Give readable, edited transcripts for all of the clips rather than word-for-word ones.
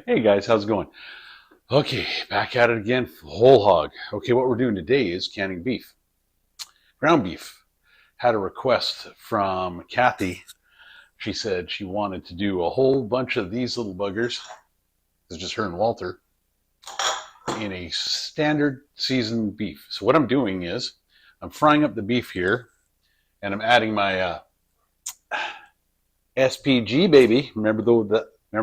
Hey guys, how's it going? Okay, back at it again, whole hog. Okay, what we're doing today is canning beef. Ground beef. Had a request from Kathy. She said she wanted to do a whole bunch of these little buggers. It's just her and Walter in a standard seasoned beef. So what I'm doing is I'm frying up the beef here and I'm adding my SPG baby. Remember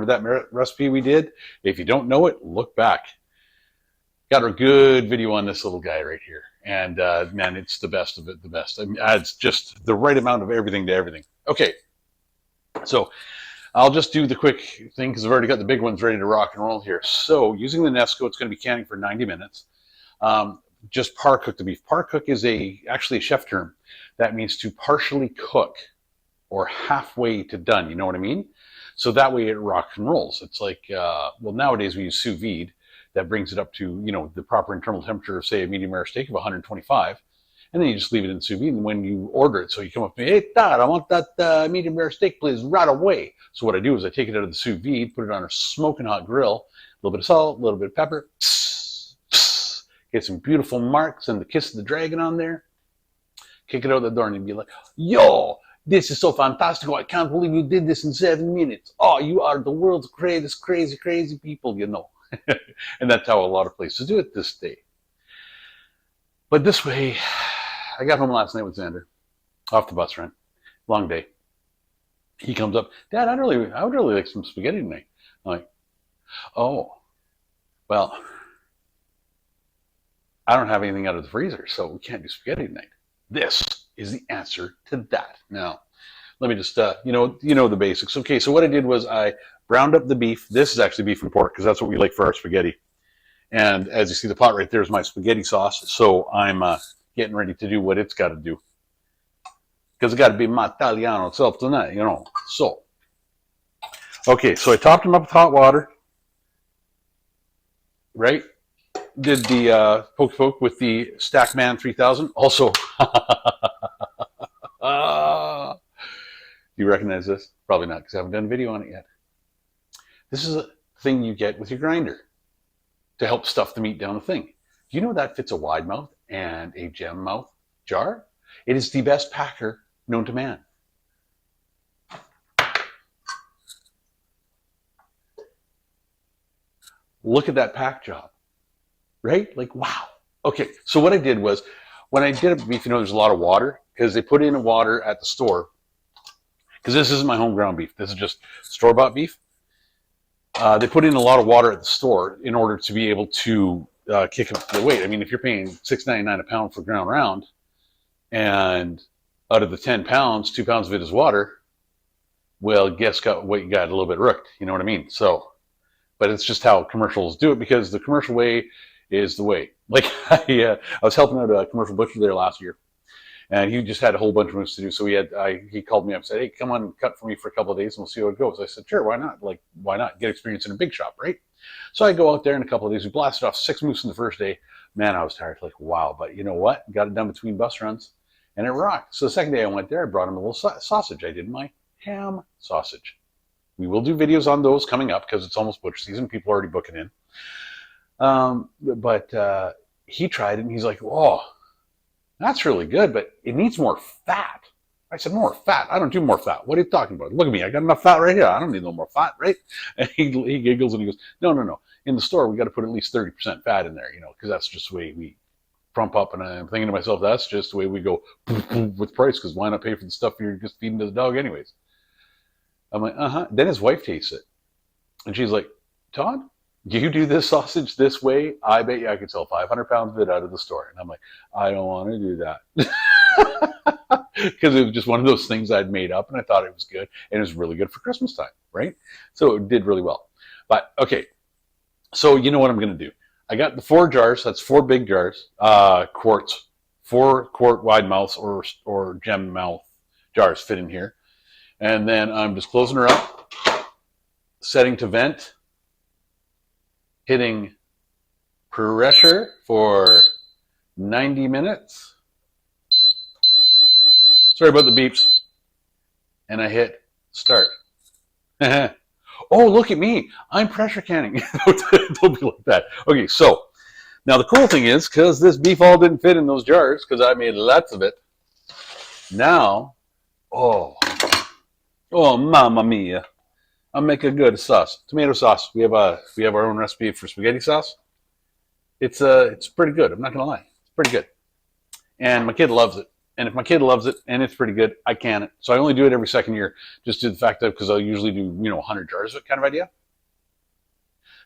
that recipe we did? If you don't know it, look back. Got a good video on this little guy right here. And man, it's the best of it, the best. It adds just the right amount of everything to everything. Okay, so I'll just do the quick thing because I've already got the big ones ready to rock and roll here. So using the Nesco, it's going to be canning for 90 minutes. Just par cook the beef. Par cook is actually a chef term. That means to partially cook or halfway to done. You know what I mean? So that way it rocks and rolls. It's like, well, nowadays we use sous vide. That brings it up to, the proper internal temperature of, say, a medium rare steak of 125. And then you just leave it in sous vide. And when you order it, so you come up to me, hey, Todd, I want that medium rare steak, please, right away. So what I do is I take it out of the sous vide, put it on a smoking hot grill, a little bit of salt, a little bit of pepper, get some beautiful marks and the kiss of the dragon on there, kick it out the door, and you'd be like, yo, this is so fantastic. I can't believe you did this in 7 minutes. Oh, you are the world's greatest, crazy, crazy people, And that's how a lot of places do it this day. But this way, I got home last night with Xander, off the bus run, long day. He comes up, Dad, I would really like some spaghetti tonight. I'm like, oh, well, I don't have anything out of the freezer, so we can't do spaghetti tonight. This is the answer to that. Now, let me just, you know the basics. Okay, so what I did was I browned up the beef. This is actually beef and pork because that's what we like for our spaghetti. And as you see, the pot right there is my spaghetti sauce. So I'm getting ready to do what it's got to do. Because it got to be my Italiano itself tonight, So, okay, so I topped them up with hot water. Right? Did the poke with the Stackman 3000. Also, do you recognize this? Probably not because I haven't done a video on it yet. This is a thing you get with your grinder to help stuff the meat down the thing. Do you know that fits a wide mouth and a gem mouth jar? It is the best packer known to man. Look at that pack job, right? Like, wow. Okay, so what I did was, when I did a beef, there's a lot of water because they put in water at the store. Because this isn't my home ground beef. This is just store-bought beef. They put in a lot of water at the store in order to be able to kick up the weight. I mean, if you're paying $6.99 a pound for ground round, and out of the 10 pounds, 2 pounds of it is water, well, guess what you got a little bit rooked. You know what I mean? So, but it's just how commercials do it because the commercial way is the way. Like, I was helping out a commercial butcher there last year. And he just had a whole bunch of moves to do. So he called me up and said, hey, come on and cut for me for a couple of days and we'll see how it goes. I said, sure, why not? Like, why not? Get experience in a big shop, right? So I go out there in a couple of days. We blasted off 6 moves in the first day. Man, I was tired. Like, wow. But you know what? Got it done between bus runs and it rocked. So the second day I went there, I brought him a little sausage. I did my ham sausage. We will do videos on those coming up because it's almost butcher season. People are already booking in. But he tried it and he's like, whoa. That's really good, but it needs more fat. I said, more fat? I don't do more fat. What are you talking about? Look at me. I got enough fat right here. I don't need no more fat, right? And he giggles and he goes, no. In the store, we got to put at least 30% fat in there, because that's just the way we prump up. And I'm thinking to myself, that's just the way we go with price because why not pay for the stuff you're just feeding to the dog anyways? I'm like, uh-huh. Then his wife tastes it. And she's like, Todd? You do this sausage this way, I bet you I could sell 500 pounds of it out of the store. And I'm like, I don't want to do that. Because it was just one of those things I'd made up and I thought it was good. And it was really good for Christmas time, right? So it did really well. But, okay, so you know what I'm going to do. I got the 4 jars. That's 4 big jars, quarts, 4 quart wide mouths or gem mouth jars fit in here. And then I'm just closing her up, setting to vent, hitting pressure for 90 minutes. Sorry about the beeps. And I hit start. oh, look at me, I'm pressure canning. Don't be like that. Okay, so now the cool thing is, because this beef all didn't fit in those jars, because I made lots of it, now, oh, oh, mamma mia. I'll make a good sauce. Tomato sauce. We have our own recipe for spaghetti sauce. It's pretty good. I'm not gonna lie. It's pretty good. And my kid loves it. And if my kid loves it and it's pretty good, I can it. So I only do it every second year, just to the fact that because I'll usually do 100 jars of it kind of idea.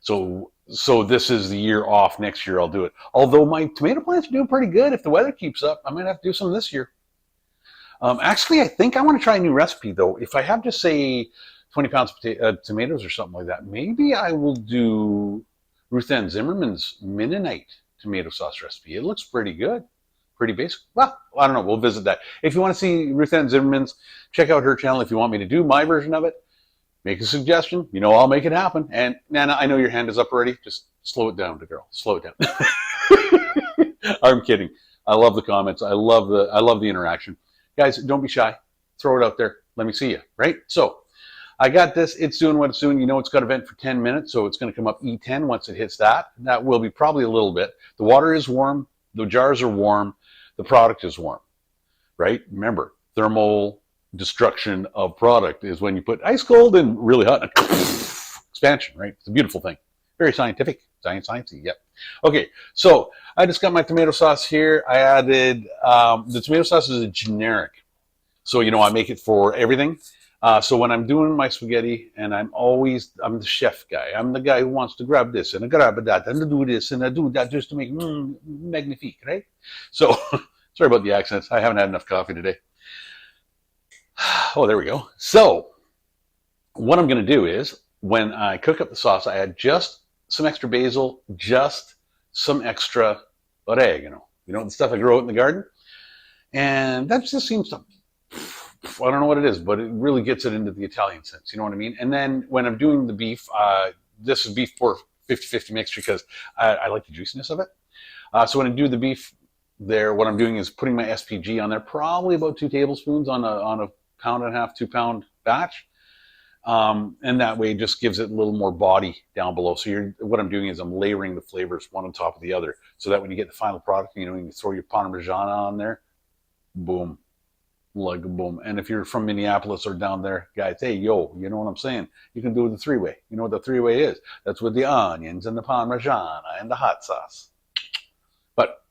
So this is the year off. Next year I'll do it. Although my tomato plants are doing pretty good. If the weather keeps up, I might have to do some this year. Actually, I think I want to try a new recipe though. If I have to say 20 pounds of tomatoes or something like that, maybe I will do Ruth Ann Zimmerman's Mennonite tomato sauce recipe. It looks pretty good. Pretty basic. Well, I don't know. We'll visit that. If you want to see Ruth Ann Zimmerman's, check out her channel. If you want me to do my version of it, make a suggestion. I'll make it happen. And Nana, I know your hand is up already. Just slow it down, girl. Slow it down. I'm kidding. I love the comments. I love the interaction. Guys, don't be shy. Throw it out there. Let me see you. Right? So I got this. It's doing what it's doing. It's got to vent for 10 minutes, so it's going to come up E10 once it hits that. That will be probably a little bit. The water is warm. The jars are warm. The product is warm, right? Remember, thermal destruction of product is when you put ice cold and really hot, expansion, right? It's a beautiful thing. Very scientific, sciencey, yep. Okay, so I just got my tomato sauce here. I added, the tomato sauce is a generic. So, I make it for everything. So when I'm doing my spaghetti, and I'm the chef guy. I'm the guy who wants to grab this and grab that and do this and do that just to make magnifique, right? So sorry about the accents. I haven't had enough coffee today. Oh, there we go. So what I'm going to do is when I cook up the sauce, I add just some extra basil, just some extra oregano. The stuff I grow out in the garden. And that just seems to, I don't know what it is, but it really gets it into the Italian sense. You know what I mean? And then when I'm doing the beef, this is beef pork 50-50 mixture because I like the juiciness of it. So when I do the beef there, what I'm doing is putting my SPG on there, probably about 2 tablespoons on a pound and a half, 2 pound batch. And that way it just gives it a little more body down below. So what I'm doing is I'm layering the flavors one on top of the other so that when you get the final product, you can throw your Parmesan on there, boom. Like a boom. And if you're from Minneapolis or down there, guys, hey, yo, you know what I'm saying? You can do the 3-way. You know what the 3-way is? That's with the onions and the Parmesan and the hot sauce. But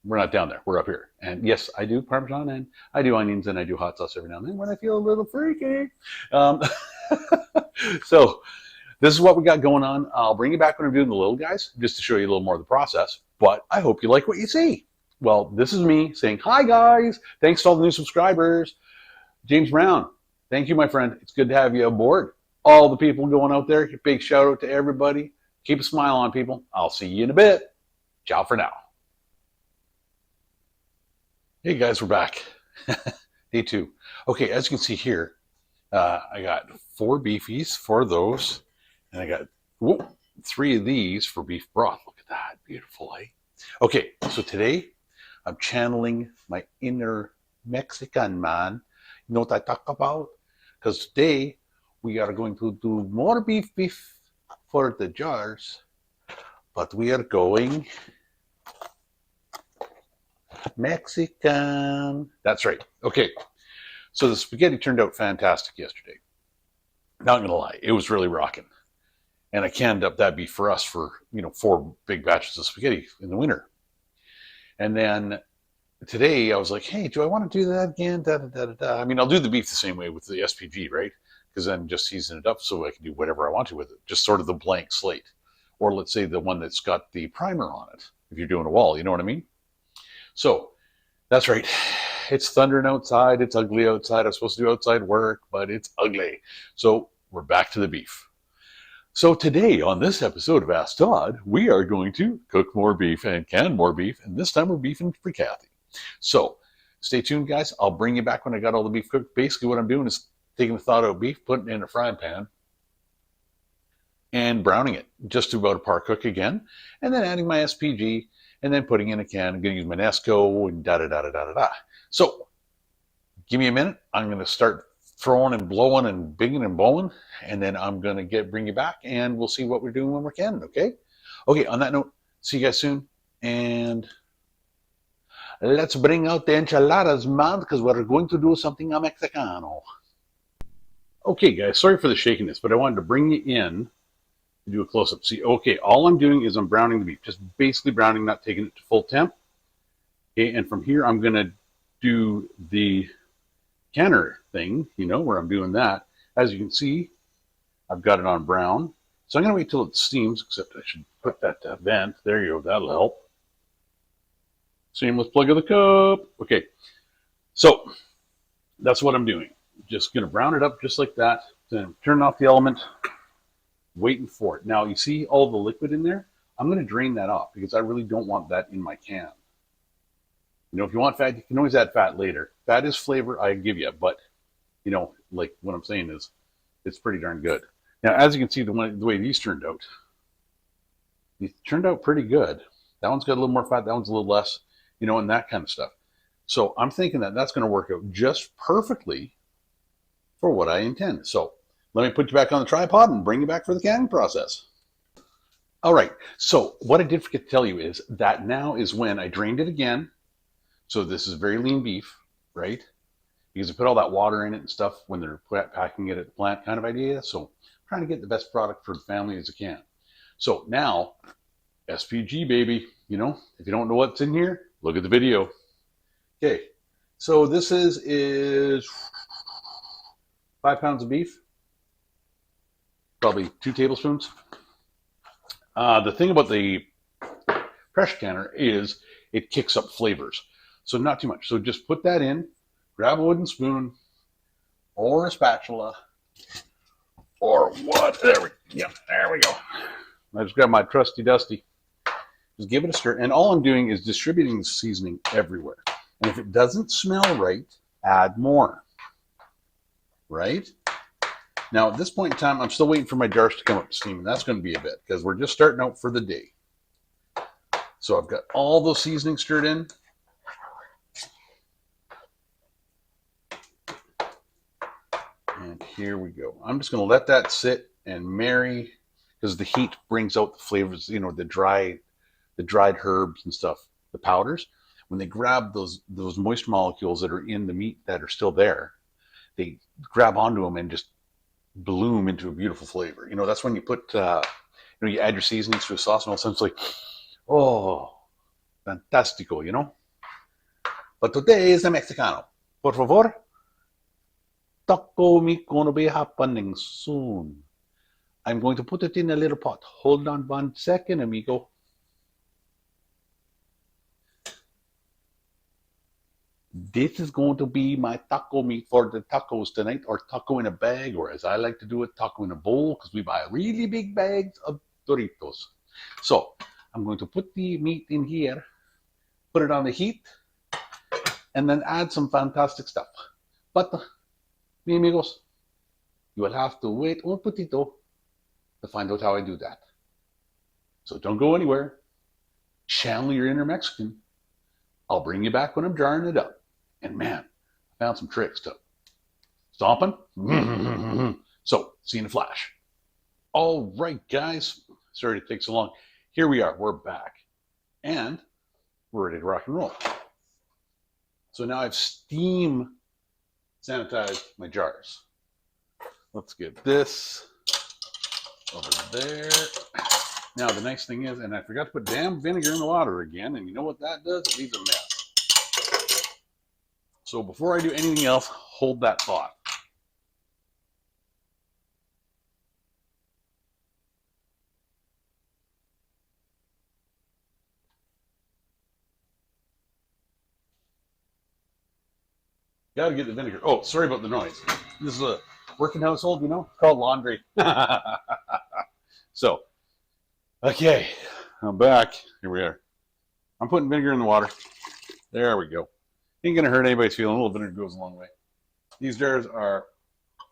we're not down there. We're up here. And yes, I do Parmesan and I do onions and I do hot sauce every now and then when I feel a little freaky. So this is what we got going on. I'll bring you back when I'm doing the little guys just to show you a little more of the process. But I hope you like what you see. Well, this is me saying, hi, guys. Thanks to all the new subscribers. James Brown, thank you, my friend. It's good to have you aboard. All the people going out there, big shout out to everybody. Keep a smile on, people. I'll see you in a bit. Ciao for now. Hey, guys, we're back. Day 2. Okay, as you can see here, I got 4 beefies, 4 of those, and I got 3 of these for beef broth. Look at that. Beautiful, eh? Okay, so today, I'm channeling my inner Mexican man. You know what I talk about? Because today we are going to do more beef for the jars, but we are going Mexican. That's right. Okay, so the spaghetti turned out fantastic yesterday. Not gonna lie, it was really rocking. And I canned up that beef for us for 4 big batches of spaghetti in the winter. And then today I was like, hey, do I want to do that again? I mean, I'll do the beef the same way with the SPG, right? Because then just season it up so I can do whatever I want to with it. Just sort of the blank slate. Or let's say the one that's got the primer on it. If you're doing a wall, you know what I mean? So that's right. It's thundering outside. It's ugly outside. I'm supposed to do outside work, but it's ugly. So we're back to the beef. So today on this episode of Ask Todd, we are going to cook more beef and can more beef, and this time we're beefing for Kathy. So stay tuned, guys. I'll bring you back when I got all the beef cooked. Basically what I'm doing is taking the thawed out beef, putting it in a frying pan, and browning it just to about a par cook again, and then adding my SPG, and then putting in a can. I'm going to use my Nesco and da-da-da-da-da-da-da. So give me a minute. I'm going to start throwing and blowing and bigging and blowing, and then I'm gonna bring you back, and we'll see what we're doing when we're canning. Okay. Okay. On that note, see you guys soon, and let's bring out the enchiladas, man, because we're going to do something a Mexicano. Okay, guys. Sorry for the shakiness, but I wanted to bring you in to do a close up. See, okay, all I'm doing is I'm browning the beef, just basically browning, not taking it to full temp. Okay, and from here I'm gonna do the canner thing, where I'm doing that. As you can see, I've got it on brown. So I'm going to wait till it steams, except I should put that vent. There you go. That'll help. Seamless plug of the cup. Okay. So that's what I'm doing. Just going to brown it up just like that. Then turn off the element, waiting for it. Now, you see all the liquid in there? I'm going to drain that off because I really don't want that in my can. If you want fat, you can always add fat later. Fat is flavor, I give you, but, like what I'm saying is, it's pretty darn good. Now, as you can see, the way these turned out pretty good. That one's got a little more fat, that one's a little less, and that kind of stuff. So I'm thinking that that's going to work out just perfectly for what I intend. So let me put you back on the tripod and bring you back for the canning process. All right, so what I did forget to tell you is that now is when I drained it again. So this is very lean beef, right? Because I put all that water in it and stuff when they're packing it at the plant kind of idea. So I'm trying to get the best product for the family as I can. So now, SPG, baby. If you don't know what's in here, look at the video. Okay, so this is 5 pounds of beef, probably 2 tablespoons. The thing about the pressure canner is it kicks up flavors. So not too much. So just put that in, grab a wooden spoon or a spatula or what? There we go. I just grab my trusty dusty. Just give it a stir. And all I'm doing is distributing the seasoning everywhere. And if it doesn't smell right, add more. Right? Now at this point in time, I'm still waiting for my jars to come up to steam. And that's going to be a bit because we're just starting out for the day. So I've got all those seasonings stirred in. And here we go. I'm just going to let that sit and marry because the heat brings out the flavors, the dried herbs and stuff, the powders. When they grab those moisture molecules that are in the meat that are still there, they grab onto them and just bloom into a beautiful flavor. That's when you put, you add your seasonings to a sauce and all of a sudden it's like, oh, fantastico, But today is a Mexicano. Por favor. Taco meat going to be happening soon. I'm going to put it in a little pot. Hold on 1 second, amigo. This is going to be my taco meat for the tacos tonight, or taco in a bag, or as I like to do it, taco in a bowl, because we buy really big bags of Doritos. So I'm going to put the meat in here, put it on the heat, and then add some fantastic stuff. But mi amigos, you will have to wait un poquito to find out how I do that. So don't go anywhere. Channel your inner Mexican. I'll bring you back when I'm jarring it up. And man, I found some tricks to stomping. So, see you in a flash. All right, guys. Sorry to take so long. Here we are. We're back. And we're ready to rock and roll. So now I've steam sanitized my jars. Let's get this over there. Now the nice thing is, and I forgot to put damn vinegar in the water again, and you know what that does? It leaves a mess. So before I do anything else, hold that thought. Got to get the vinegar. Oh, sorry about the noise. This is a working household, it's called laundry. So, okay, I'm back. Here we are. I'm putting vinegar in the water. There we go. Ain't gonna hurt anybody's feeling. A little vinegar goes a long way. These jars are,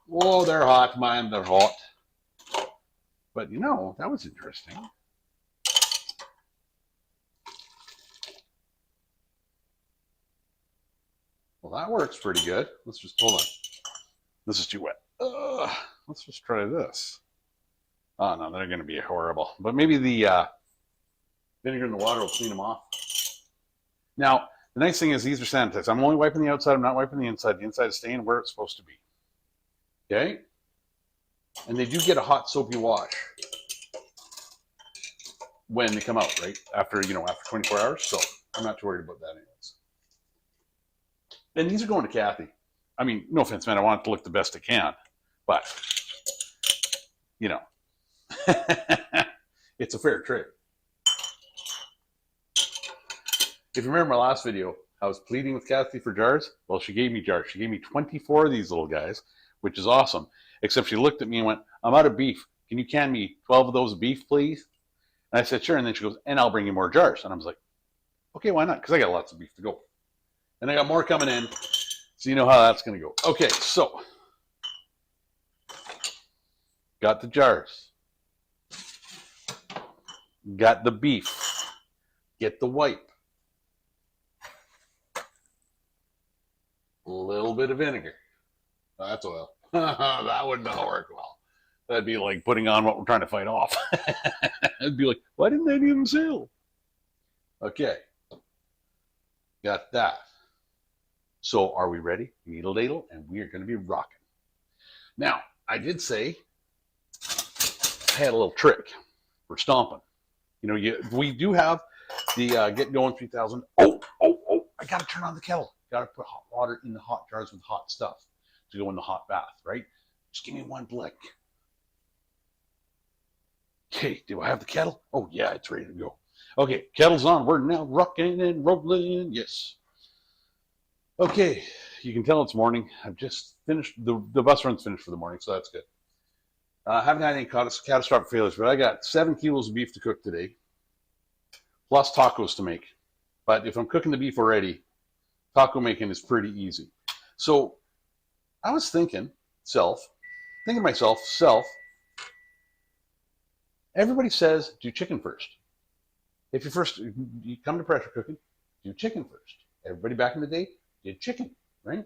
oh, they're hot, man. They're hot. But that was interesting. Well, that works pretty good. Let's just hold on. This is too wet. Let's just try this. Oh no, they're going to be horrible. But maybe the vinegar in the water will clean them off. Now, the nice thing is these are sanitized. I'm only wiping the outside. I'm not wiping the inside. The inside is staying where it's supposed to be. Okay? And they do get a hot soapy wash when they come out, right? After 24 hours. So I'm not too worried about that anyways. And these are going to Kathy. I mean, no offense, man. I want it to look the best it can. But, it's a fair trade. If you remember my last video, I was pleading with Kathy for jars. Well, she gave me jars. She gave me 24 of these little guys, which is awesome. Except she looked at me and went, I'm out of beef. Can you can me 12 of those beef, please? And I said, sure. And then she goes, and I'll bring you more jars. And I was like, okay, why not? Because I got lots of beef to go. And I got more coming in. So you know how that's going to go. Okay, so got the jars. Got the beef. Get the wipe. A little bit of vinegar. Oh, that's oil. That would not work well. That'd be like putting on what we're trying to fight off. It'd be like, why didn't they even seal? Okay. Got that. So are we ready? Needle ladle, and we are going to be rocking. Now, I did say I had a little trick for stomping. We do have the Get Going 3000. Oh, I got to turn on the kettle. Got to put hot water in the hot jars with hot stuff to go in the hot bath, right? Just give me one blick. Okay, do I have the kettle? Oh, yeah, it's ready to go. Okay, kettle's on. We're now rocking and rolling. Yes. Okay, you can tell it's morning. I've just finished. The bus run's finished for the morning, so that's good. I haven't had any catastrophic failures, but I got 7 kilos of beef to cook today, plus tacos to make. But if I'm cooking the beef already, taco making is pretty easy. So I was thinking to myself, everybody says do chicken first. If you come to pressure cooking, do chicken first. Everybody back in the day did chicken, right?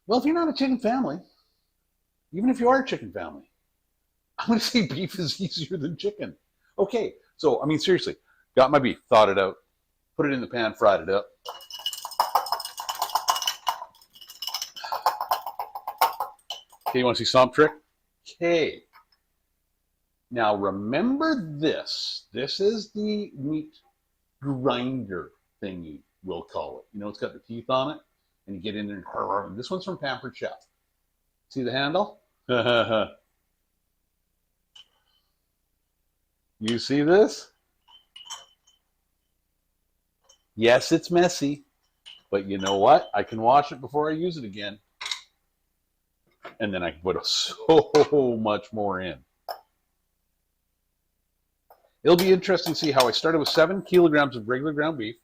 Well, if you're not a chicken family, even if you are a chicken family, I'm going to say beef is easier than chicken. Okay, so, I mean, seriously, got my beef, thawed it out, put it in the pan, fried it up. Okay, you want to see stomp trick? Okay. Now, remember this. This is the meat grinder thingy, we'll call it. It's got the teeth on it, and you get in there and this one's from Pampered Chef. See the handle? You see this? Yes, it's messy, but you know what? I can wash it before I use it again. And then I can put so much more in. It'll be interesting to see how I started with 7 kilograms of regular ground beef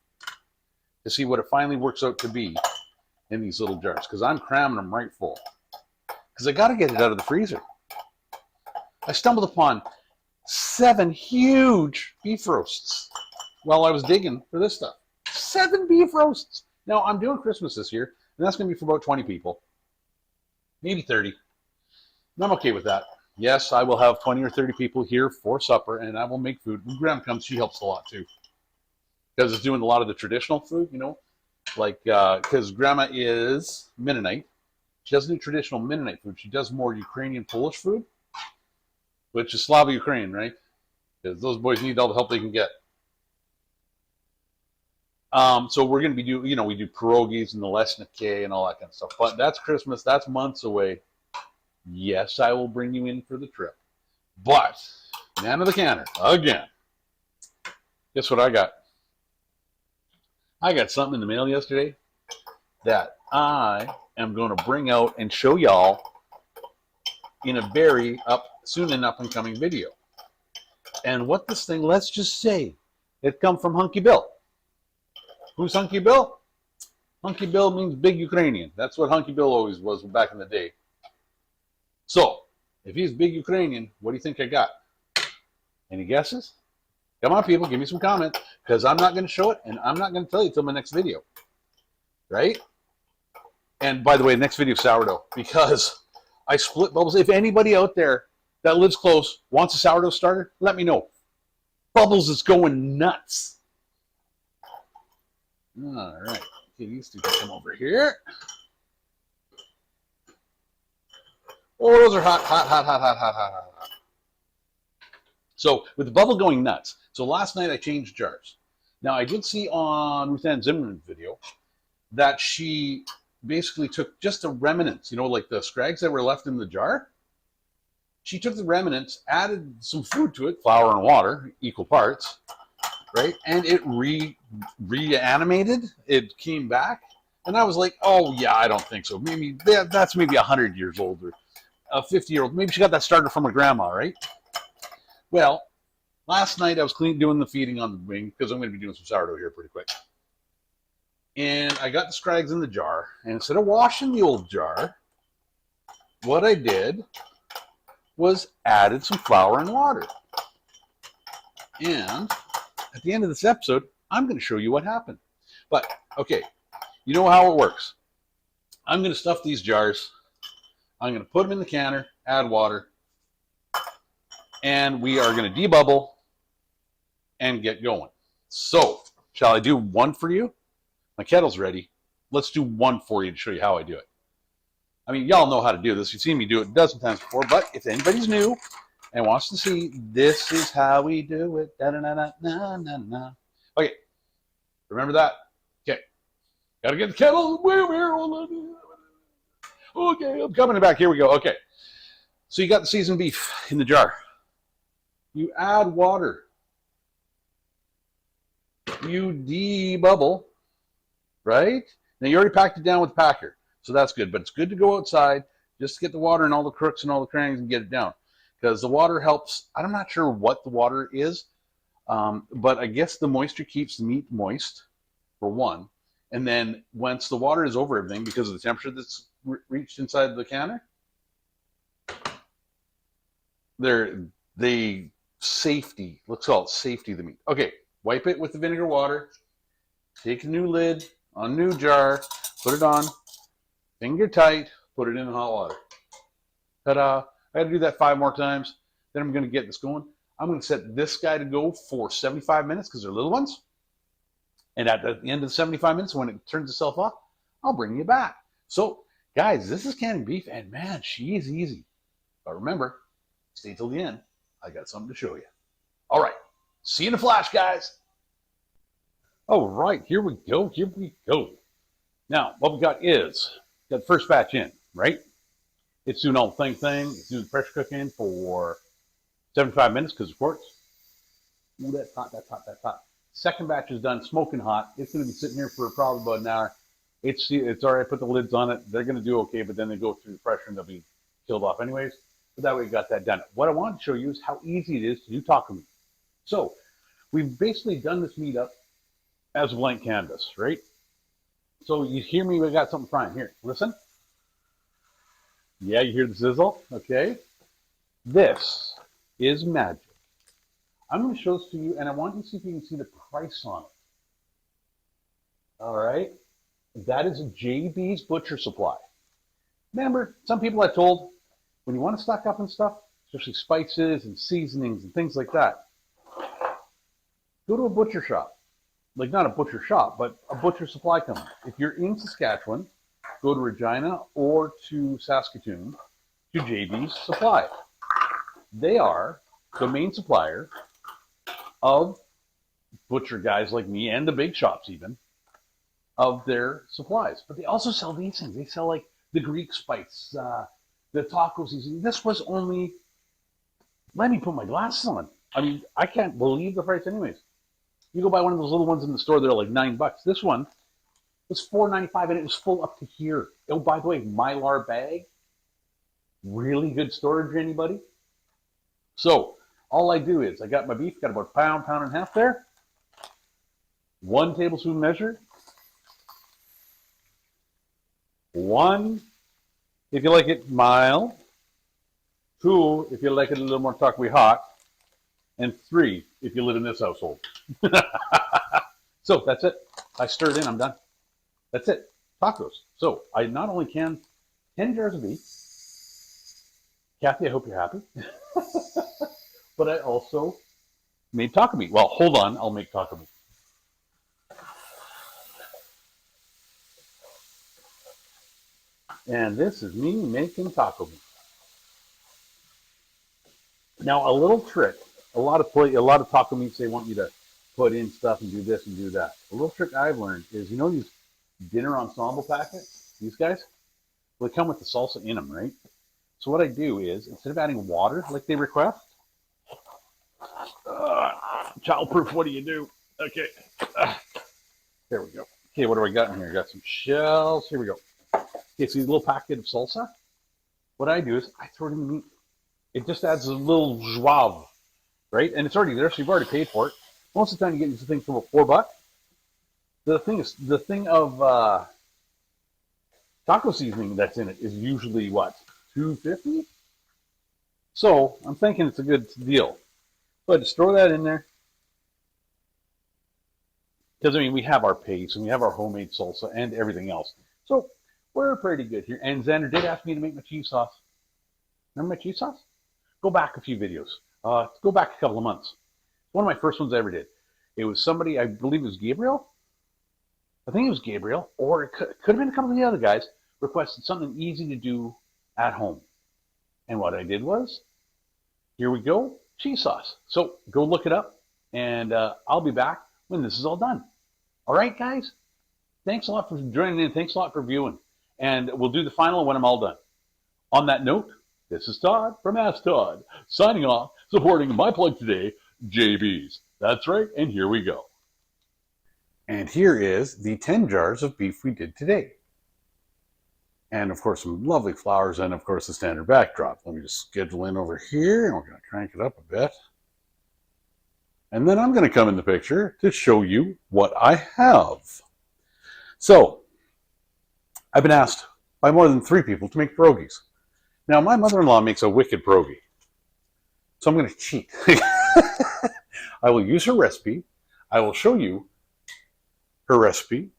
to see what it finally works out to be in these little jars, because I'm cramming them right full. Because I got to get it out of the freezer. I stumbled upon 7 huge beef roasts while I was digging for this stuff. 7 beef roasts. Now, I'm doing Christmas this year, and that's going to be for about 20 people. Maybe 30. And I'm okay with that. Yes, I will have 20 or 30 people here for supper, and I will make food. When Grandma comes, she helps a lot, too. Because it's doing a lot of the traditional food, like, because Grandma is Mennonite. She doesn't do traditional Mennonite food. She does more Ukrainian Polish food, which is Slava Ukraine, right? Because those boys need all the help they can get. So we're going to be we do pierogies and the lesniki and all that kind of stuff. But that's Christmas. That's months away. Yes, I will bring you in for the trip. But, man of the canner, again. Guess what I got? I got something in the mail yesterday that I am going to bring out and show y'all in a very soon and up and coming video. And what this thing, let's just say, it come from Hunky Bill. Who's Hunky Bill? Hunky Bill means big Ukrainian. That's what Hunky Bill always was back in the day. So, if he's big Ukrainian, what do you think I got? Any guesses? Come on, people, give me some comments, because I'm not going to show it, and I'm not going to tell you until my next video. Right? And by the way, next video, sourdough, because I split bubbles. If anybody out there that lives close wants a sourdough starter, let me know. Bubbles is going nuts. All right. Okay, these two can come over here. Oh, those are hot, hot, hot, hot, hot, hot, hot, hot. So with the bubble going nuts, so last night I changed jars. Now I did see on Ruth Ann Zimmerman's video that she basically took just the remnants, you know, like the scrags that were left in the jar. She took the remnants, added some food to it, flour and water, equal parts, right? And it reanimated. It came back. And I was like, oh, yeah, I don't think so. Maybe that's maybe 100 years old or a 50-year-old. Maybe she got that starter from her grandma, right? Well, last night I was doing the feeding on the wing because I'm going to be doing some sourdough here pretty quick. And I got the scrags in the jar. And instead of washing the old jar, what I did was added some flour and water. And at the end of this episode, I'm going to show you what happened. But, okay, you know how it works. I'm going to stuff these jars. I'm going to put them in the canner, add water, and we are going to debubble and get going. So, shall I do one for you? My kettle's ready. Let's do one for you to show you how I do it. I mean, y'all know how to do this. You've seen me do it a dozen times before, but if anybody's new and wants to see, this is how we do it. Da-da-da-da-na-na-na. Okay, remember that? Okay, gotta get the kettle. Okay, I'm coming back. Here we go. Okay, so you got the seasoned beef in the jar. You add water. You debubble, right? Now you already packed it down with the packer. So that's good, but it's good to go outside just to get the water and all the crooks and all the crannies and get it down. Because the water helps, I'm not sure what the water is, but I guess the moisture keeps the meat moist, for one. And then once the water is over everything, because of the temperature that's reached inside the canner, safety, let's call it safety the meat. Okay, wipe it with the vinegar water, take a new lid on a new jar, put it on, finger tight, put it in hot water. Ta-da. I got to do that 5 more times. Then I'm going to get this going. I'm going to set this guy to go for 75 minutes because they're little ones. And at the end of the 75 minutes, when it turns itself off, I'll bring you back. So, guys, this is canning beef, and man, she is easy. But remember, stay till the end. I got something to show you. All right. See you in a flash, guys. All right. Here we go. Here we go. Now, what we got is got the first batch in, right? It's doing all the thing. It's doing pressure cooking for 75 minutes because of course. Ooh, that's hot, that's hot, that's hot. Second batch is done, smoking hot. It's going to be sitting here for probably about an hour. It's all right. Put the lids on it. They're going to do okay, but then they go through the pressure and they'll be killed off anyways. But that way we got that done. What I want to show you is how easy it is to do taco meat. So we've basically done this meat up as a blank canvas, right? So you hear me, we got something frying. Here, listen. Yeah, you hear the sizzle? Okay. This is magic. I'm going to show this to you, and I want you to see if you can see the price on it. All right. That is a JB's Butcher Supply. Remember, some people I told, when you want to stock up on stuff, especially spices and seasonings and things like that, go to a butcher shop. Like not a butcher shop, but a butcher supply company. If you're in Saskatchewan, go to Regina or to Saskatoon to JB's Supply. They are the main supplier of butcher guys like me and the big shops even of their supplies. But they also sell these things. They sell like the Greek spice, the taco seasoning. This was only, let me put my glasses on. I mean, I can't believe the price anyways. You go buy one of those little ones in the store, they're like $9. This one was $4.95 and it was full up to here. Oh, by the way, Mylar bag. Really good storage, anybody? So, all I do is, I got my beef, got about a pound, pound and a half there. 1 tablespoon measure. 1, if you like it mild. 2, if you like it a little more taco hot. And 3, if you live in this household. So, that's it. I stirred in, I'm done. That's it. tacos. So I not only canned 10 jars of beef. Kathy, I hope you're happy. But I also made taco meat. Well, hold on, I'll make taco meat. And this is me making taco meat. Now, a little trick. A lot of taco meats, they want you to put in stuff and do this and do that. A little trick I've learned is, you know these dinner ensemble packets? These guys? Well, they come with the salsa in them, right? So what I do is, instead of adding water like they request, childproof, what do you do? Okay. There we go. Okay, what do I got in here? I got some shells. Here we go. Okay, so a little packet of salsa. What I do is I throw it in the meat. It just adds a little zhuzh, right? And it's already there, so you've already paid for it. Most of the time, you get these things for about $4. The thing of taco seasoning that's in it is usually what, $2.50? So I'm thinking it's a good deal. But just throw that in there. Because, I mean, we have our paste and we have our homemade salsa and everything else. So we're pretty good here. And Xander did ask me to make my cheese sauce. Remember my cheese sauce? Go back a few videos. Go back a couple of months. One of my first ones I ever did. It was somebody, I believe it was Gabriel. I think it was Gabriel, or it could have been a couple of the other guys, requested something easy to do at home. And what I did was, here we go, cheese sauce. So go look it up, and I'll be back when this is all done. All right, guys? Thanks a lot for joining in. Thanks a lot for viewing. And we'll do the final when I'm all done. On that note, this is Todd from Ask Todd, signing off, supporting my plug today, JB's. That's right, and here we go. And here is the 10 jars of beef we did today. And of course, some lovely flowers, and of course, the standard backdrop. Let me just schedule in over here, and we're going to crank it up a bit. And then I'm going to come in the picture to show you what I have. So, I've been asked by more than 3 people to make pierogies. Now, my mother-in-law makes a wicked pierogi. So I'm going to cheat. I will use her recipe. I will show you her recipe.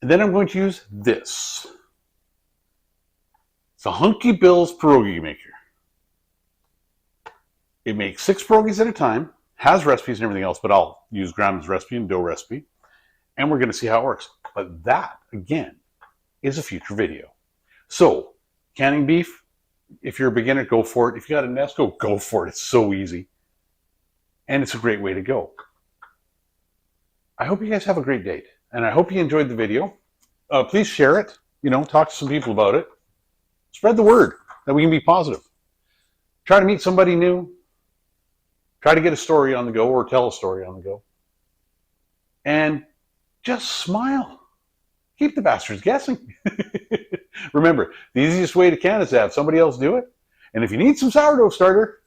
And then I'm going to use this. It's a Hunky Bill's pierogi maker. It makes 6 pierogies at a time, has recipes and everything else, but I'll use Grandma's recipe and dough recipe. And we're going to see how it works. But that, again, is a future video. So, canning beef, if you're a beginner, go for it. If you got a Nesco, go for it. It's so easy. And it's a great way to go. I hope you guys have a great day. And I hope you enjoyed the video. Please share it. Talk to some people about it. Spread the word that we can be positive. Try to meet somebody new. Try to get a story on the go or tell a story on the go. And just smile. Keep the bastards guessing. Remember, the easiest way to can is to have somebody else do it. And if you need some sourdough starter,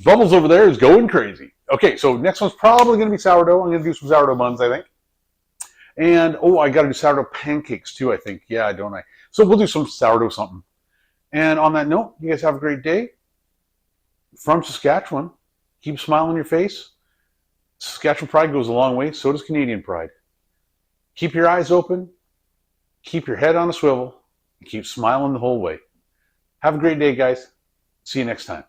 Bubbles over there is going crazy. Okay, so next one's probably going to be sourdough. I'm going to do some sourdough buns, I think. And, I got to do sourdough pancakes too, I think. Yeah, don't I? So we'll do some sourdough something. And on that note, you guys have a great day. From Saskatchewan, keep a smile on your face. Saskatchewan pride goes a long way. So does Canadian pride. Keep your eyes open. Keep your head on a swivel. And keep smiling the whole way. Have a great day, guys. See you next time.